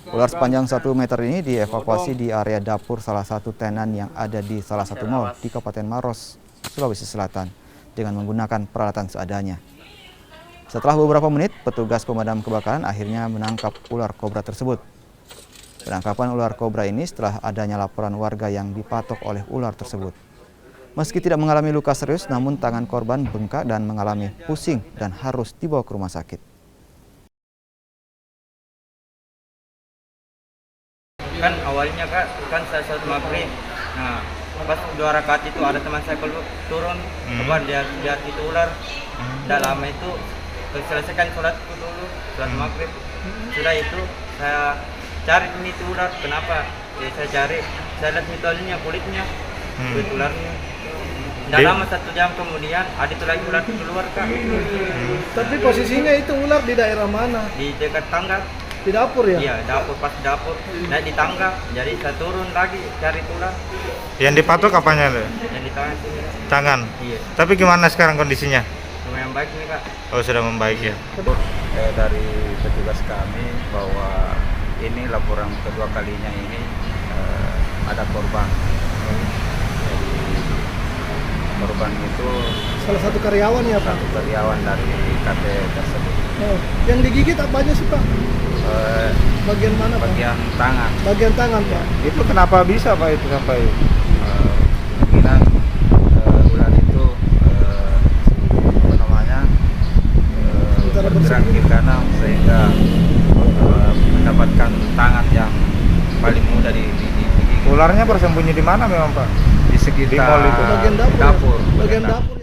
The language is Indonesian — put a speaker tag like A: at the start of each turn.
A: Ular sepanjang 1 meter ini dievakuasi di area dapur salah satu tenan yang ada di salah satu mal di Kabupaten Maros, Sulawesi Selatan dengan menggunakan peralatan seadanya. Setelah beberapa menit, petugas pemadam kebakaran akhirnya menangkap ular kobra tersebut. Penangkapan ular kobra ini setelah adanya laporan warga yang dipatok oleh ular tersebut. Meski tidak mengalami luka serius, namun tangan korban bengkak dan mengalami pusing dan harus dibawa ke rumah sakit.
B: Kan awalnya kan saya sholat maghrib. Nah, pas 2 rakaat itu ada teman saya turun, keluar dia itu ular. Tidak lama itu selesaikan sholatku dulu, sholat maghrib. Sudah itu saya cari ini tuh ular, kenapa? Saya cari, saya lihat mitolnya kulitnya, kulit ularnya. Tidak lama 1 jam kemudian ada itu lagi ular keluar kak.
C: Tapi posisinya itu ular di daerah mana?
B: Di dekat tangga.
C: Di dapur ya?
B: Iya, pas dapur, naik di tangga, jadi saya turun lagi cari ular.
D: Yang dipatok apanya?
B: Yang di tangan sini.
D: Tangan?
B: Iya.
D: Tapi gimana sekarang kondisinya?
B: Lumayan baik nih kak.
D: Oh, sudah membaik ya?
E: Dari petugas kami bahwa ini laporan kedua kalinya ini ada korban. Jadi korban itu
C: Salah satu karyawan ya Pak?
E: satu karyawan dari KT tersebut.
C: Oh, yang digigit apanya sih Pak? Bagian mana Pak?
E: Bagian tangan.
C: Bagian tangan Pak?
D: Itu kenapa bisa Pak itu sampai?
E: Kemungkinan ular itu apa namanya bergerak ke kanan sehingga mendapatkan tangan yang paling mudah digigit.
D: Ularnya bersembunyi di mana memang Pak?
E: Di sekitar
D: mall itu?
C: Bagian dapur.
E: dapur.
C: Bagian dapur.